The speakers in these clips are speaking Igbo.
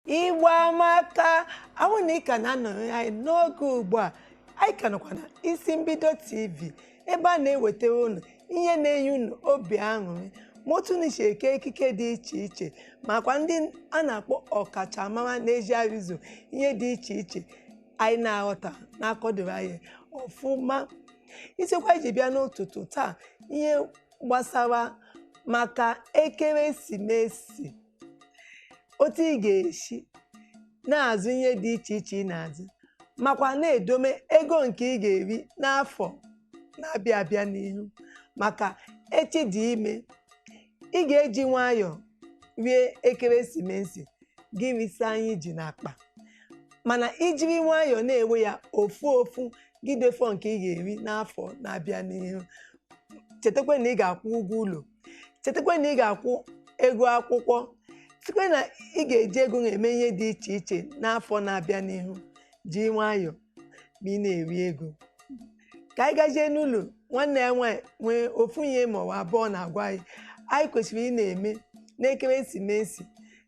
Igbo amaka ahụ na ịka na-anọrọ anyị n'oge ugbu a anyị ka nọkwa na isi mbido TV ebe a na-ewetara unu ihe na-enye unu obi aṅụrị ma otu n'isi eke ekike dị iche iche makwa ndị a na-akpọ ọkachamara na-eji arụzụ ihe dị iche iche anyị na-aghọta na-akọdoro anyị ọfụma. Isikwa iji bịa n'ụtụtụ taa ihe gbasara maka ekeresimesi, otu ị ga-esi na-azụ ihe dị iche iche ị na-azụ makwa na-edome ego nke ị ga-eri n'afọ na-abịa abịa n'ihu maka echi dị ime. Ị ga-eji nwayọọ rie ekeresimesi gị risa anyị ji n'akpa, mana ijiri nwayọọ na-ewe ya ofu ofu gị defọ nke ị ga-eri n'afọ na-abịa n'ihu. Chetakwa na ị ga-akwụ ụgwọ ụlọ, chetakwa na ị ga-akwụ ego akwụkwọ, chetakwa na ị ga-eji ego na-eme ihe dị iche iche n'afọ na-abịa n'ihu. Jiri nwayọọ ma ị na-eri ego. Ka anyị gazie n'ụlọ, nwanne ya nwaanyị nwee ofu ihe ma ọ abụọ na-agwa anyị kwesịrị ị na-eme n'ekeresimesi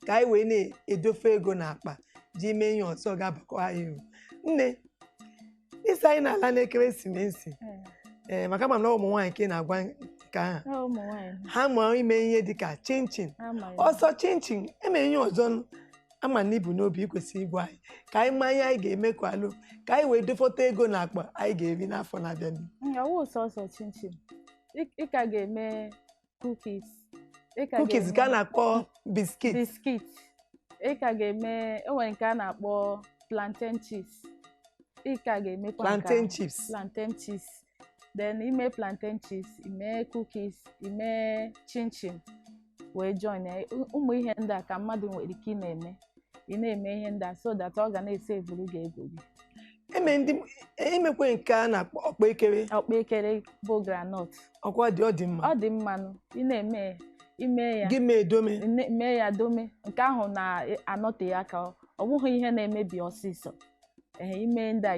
ka anyị wee na-edofe ego n'akpa ji mee ihe ọzọ ga-abakọ anyị uru. Nne, isi anyị na-ala n'ekeresimesi maka ma na ụmụ nwaanyị ka ị na-agwa nke ahụ ha mụọ ime ihe dịka chinchin. Ọsọ chinchin eme ihe ọzọ ama na ibu n'obi ikwesịrị ịgwa anyị ka anyị maa ihe anyị ga-eme kwa alụ ka anyị wee dofọta ego n'akpa anyị ga-eri n'afọ na-abịa n'ihu. Sọsọ chinchin ị ka ga-eme cookies ka a na-akpọ biskit. Ị ka ga-eme enwere nke a na-akpọ plantain chips. Ị ka ga-eme plantain chips. Then ime plantain chips, ime cookies, ime chinchin wee join ụmụ ihe ndị a ka mmadụ nwere ike ị na-eme ihe ndị a so that ọ ga na-esevuru gị ego gị. Emekwe nke a na-akpọ ọkpaekere bụ groundnut. Ọkwa ọ dị mma. Ọ dị mmanụ. Ị na-eme ime ya gị mee ya dome, nke ahụ na-anọte ya ka ọ bụghị ihe na-emebi ọsịsọ. Ime ndị a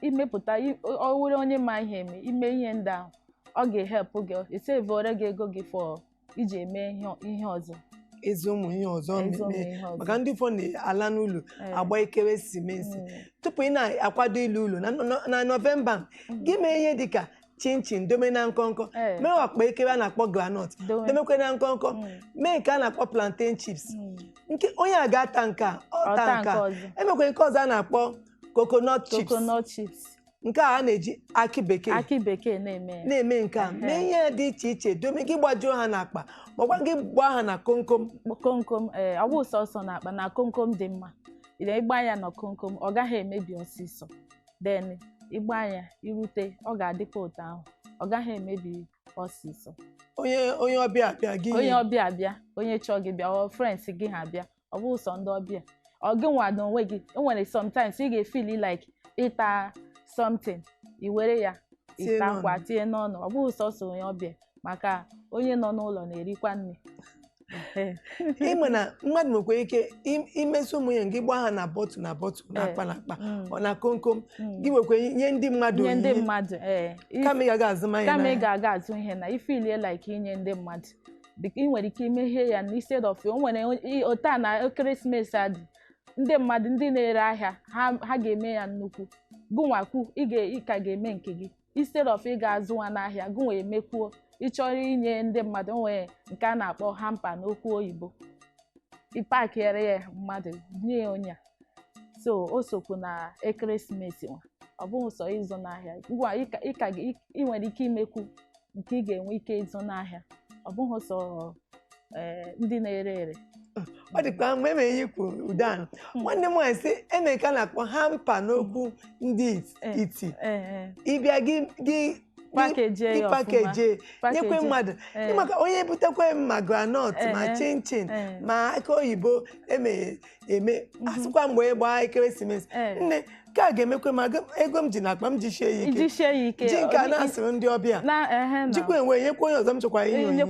imepụta ọwụrụ onye ma ihe eme ime ihe ndị ahụ ọ ga-ehepụ gị esevore gị ego gị fọ iji eme ihe ọzọ. Ezi ụmụ ihe ọzọ maka ndị fọ na-ala n'ụlọ agba ekeresimesi. Tupu ị na-akwado ilu ụlọ na Nọvemba, gị mee ihe dịka chinchin dome na nkọnkọ, mee ọkpa ekere a na-akpọ groundnut domekwe na nkọnkọ, mee nke a na-akpọ plantain chips. Onye a ga-ata nke a ọta nke a. Emekwe nke ọzọ a na-akpọ coconut chips. Nke a na-eji akị bekee na-eme nke a. Mee ihe dị iche iche dome gị gbajuo ha n'akpa makwa gị gbaa ha na komkom. Ọ bụ sọsọ n'akpa na komkom dị mma. Ịgba ya na komkom ọ gaghị emebi ọsịsọ. Then ịgba ya irute ọ ga-adịkwa ụtọ ahụ, ọ gaghị emebi ọsịsọ. Onye ọbịa bịa onye chọọ gị bịa ọ friends gị ha bịa, ọ bụ sọ ndị ọbịa. Ọ gị nwa n'onwe gị enwere sometimes ị ga-efili like ịta something i were ya ịtakwa tinye n'ọnụ. Ọ bụghị sọsọ onye ọbịa maka onye nọ n'ụlọ na-erikwa nne. Ịma na mmadụ nwekwa ike imesi ụmụ ya gị gbaa ha na bọtụ na akpa na akpa ọ na komkom gị nwekwa nye ndị mmadụ kama ị ga-aga azụ ihe na ifilie like inye ndị mmadụ. Ị nwere ike imeghe ya na instead of o nwere ota na ekeresimesi adị ndị mmadụ ndị na-ere ahịa ha ga-eme ya nnukwu. Gụnwakwu ị ka ga-eme nke gị instead of ị ga-azụ nwa n'ahịa gụnwa emekwuo. Ị chọrọ inye ndị mmadụ nwere nke a na-akpọ hampa n'okwu oyibo, ịpakịrị ya mmadụ nye ya onye a. So o sokwu na ekeresimesi nwa, ọ bụghị sọ ịzụ n'ahịa. Ị nwere ike imekwu nke ị ga-enwe ike ịzụ n'ahịa, ọ bụghị sọ ndị na-ere ere. Ọ dịkwa mgbe eme ihe ikwu ude ahụ nwanne m nwaanyị sị eme ka a na-akpọ hampa n'okwu ndị iti. Ịbịa gị pakeji nyekwe mmadụ maka onye butekwe ma groundnut ma chinchin ma akị oyibo eme asịkwa mgbe gbaa ekeresimesi. Nne ka a ga-emekwe ma ego m ji n'akpa m ji shie ya ike ji nke a na-asịrị ndị ọbịa jikwa enwe nyekwa onye ọzọ m chọkwara inye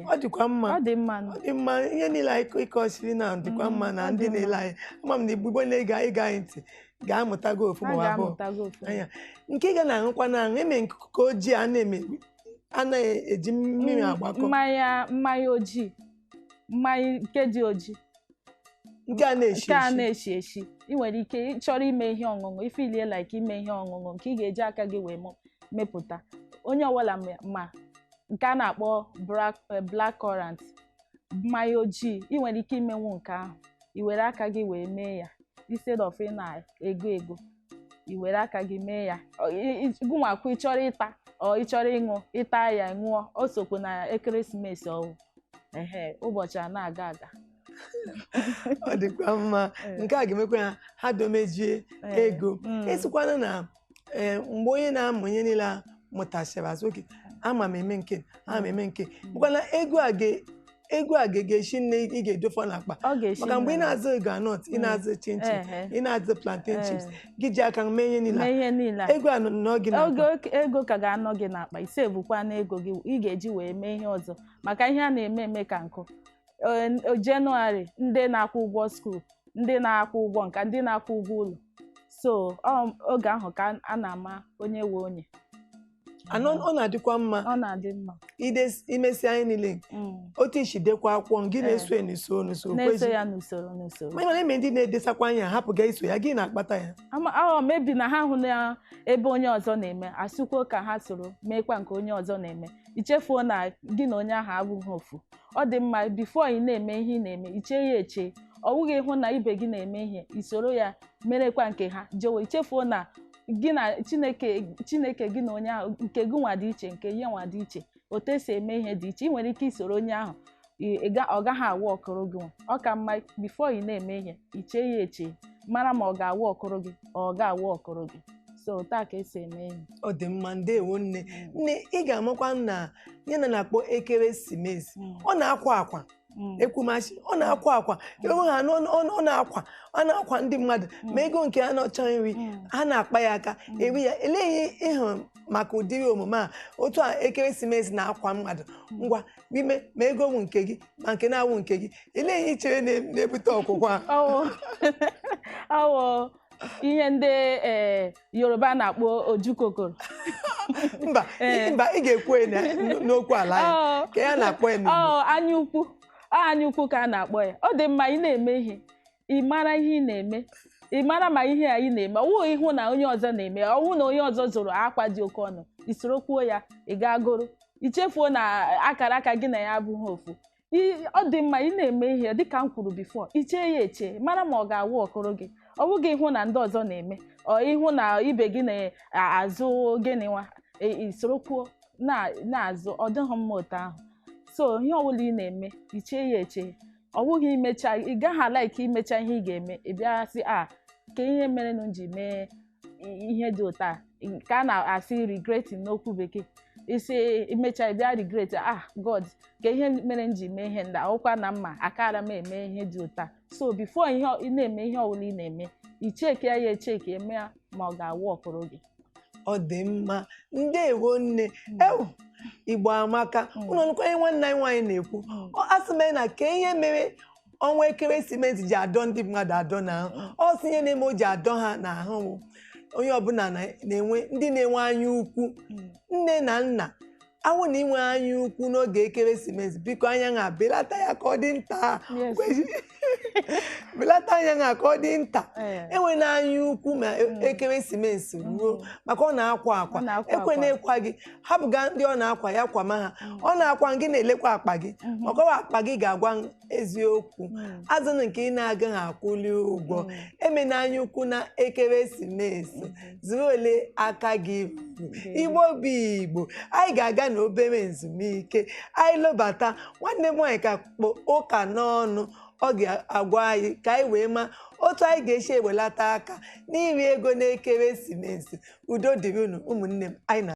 ọ dịkwa mma. Ọ dị mma ihe niile anyị ịkọchiri na dịkwa mma na ndị na-ele anyị. Ama m na Igbo na-ege anyị ntị ga-amụtago ofu ma abụọ anya nke ị ga na-aṅụkwa na aṅụ. Eme nke ojii a na-eji mmiri agbakọ mmanya ojii, mmanya nke dị ojii nke a na-eshi eshi ị nwere ike ịchọrọ ime ihe ọṅụṅụ ifilie like ime ihe ọṅụṅụ nke ị ga-eji aka gị wee mepụta onye ọbụla ma nke a na-akpọ black currant mmanya ojii ị nwere ike imenwu nke ahụ i were aka gị wee mee ya instead of ị na-ego i were aka gị mee ya gụnwakwa ịchọrọ ịta ọ ịchọrọ ịṅụ ịta ya ṅụọ o sokwa na ekeresimesi ọwụ ụbọchị a na-aga aga ọ dịkwa mma nke a ga-emekwa ha domejie ego esikwana na mgbe onye na-amụ ihe niile mụtachara azụ oge ama m eme nke bụkwana ego a ga-esi nne ị ga-edofe n'akpa maka mgbe ị na-azụ groundnut ị na-azụ chinchin ị na-azụ plantain chips gị ji aka mee ihe niile ego a nọ gị n'akpa ego ka ga-anọ gị n'akpa ise bụkwa na ego gị ị ga-eji wee mee ihe ọzọ maka ihe a na-eme ka nkụ Jenụwarị ndị na-akwụ ụgwọ skuul ndị na-akwụ ụgwọ nka ndị na-akwụ ụgwọ ụlọ so oge ahụ ka a na-ama onye we onye ọ na-adịkwa mma ọ na-adị mma imesi anyị niile otu isi dekwa akwụkwọ gị na-eso ya n'usoro mana eme ndị na-edesakwa anya hapụ ga iso ya gị na-akpata ya mebi na ha hụ na ebe onye ọzọ na-eme asịkwuo ka ha soro meekwa nke onye ọzọ na-eme ichefuo na gị na onye ahụ abụghị ofu ọ dị mma bifo ị na-eme ihe ị na-eme iche ya eche ọ bụghị ịhụ na ibe gị na-eme ihe isoro ya merekwa nke ha jewe ichefuo na gị na Chineke gị na onye ahụ nke gị nwa dị iche nke ihe nwa dị iche otu esi eme ihe dị iche ị nwere ike isoro onye ahụ ọ gaghị awụ ọkụrụ gị ọ ka mma bifo ị na-eme ihe iche ya eche mara ma ọ ga-awụ ọkụrụ gị ọ ga-awụ ọkụrụ gị so taa ka esi eme ihe ọ dị mma ndewo nne ị ga-amakwa na ya na-akpọ ekeresimesi ọ na-akwa akwa ekwumachi ọ na-akwa akwa ewu ha ọ na-akwa ndị mmadụ ma ego nke a na-achọ nri ha na-akpa ya aka eri ya eleghị ịhụ maka ụdịrị omume a otu a ekeresimesi na-akwa mmadụ ngwa n'ime ma ego bụ nke gị ma nke na-awụ nke gị eleghị ichere na-ebute ọkwụkwa ọwụ ihe ndị Yoruba na-akpọ ojukokoro mba ị ga-ekwe n'okwu ala ya ka ya na-akpọ ya anya ukwu ka a na-akpọ ya ọ dị mma ị na-eme ihe ị mara ihe ị na-eme ị mara ma ihe anyị na-eme ọwụ ihu na onye ọzọ na-eme ọwụ na onye ọzọ zụrụ akwa dị oke ọnụ isoro kwuo ya ị ga-agụrụ ichefuo na akara aka gị na ya abụghị ofu ọ dị mma ị na-eme ihe dịka m kwuru bifo iche ya eche mara ma ọ ga-awụ ọkụrụ gị ọ bụghị ịhụ na ndị ọzọ na-eme ọ ịhụ na ibe gị na-azụ gịnị nwa isoro kwuo na-azụ ọ dịghị mma otu ahụ so ihe ọbụla ị na-eme iche ya eche ọ bụghị imecha ị gaghị ala ike imecha ihe ị ga-eme ị bịa sị ka ihe mere m ji mee ihe dị ụtọ a nke a na-asị regretting n'okwu bekee isi imecha ị bịa regret God ka ihe mere m ji mee ihe ndị akwụkwa na mma akara m eme ihe dị ụtọ so before ị na-eme ihe ọbụla ị na-eme icheke ya echeke eme ma ọ ga-awụ ọkụrụ gị ọ dị mma ndewo nne Igbo amaka ụlọ nkwanye nwanne anyị nwaanyị na-ekwu asị m na ka ihe mere ọnwa ekeresimesi ji adọ ndị mmadụ adọ n'ahụ ọ sị ihe na-eme o ji adọ ha n'ahụ onye ọbụla na-enwe ndị na-enwe anya ukwu nne na nna awụ na inwe anya ukwu n'oge ekeresimesi biko anya ha belata ya ka ọ dị nta belata anya ha ka ọ dị nta enwe na anya ukwu ma ekeresimesi ruo maka ọ na-akwa akwa ekwe na-ekwa gị hapụga ndị ọ na-akwa ya kwama ha ọ na-akwa gị na-elekwa akpa gị maka ọ akpa gị ga-agwa eziokwu azụnụ nke ị na-agaghị akwụli ụgwọ eme na anya ukwu na ekeresimesi zuru ole aka gị Igbo bụ Igbo anyị ga-aga n'obere ezumike anyị lụbata nwanne m nwaanyị ka kpọ ụka n'ọnụ ọ ga-agwa anyị ka anyị wee ma otu anyị ga-esi ewelata aka n'iri ego n'ekeresimesi udo dịrị unu ụmụnne m anyị na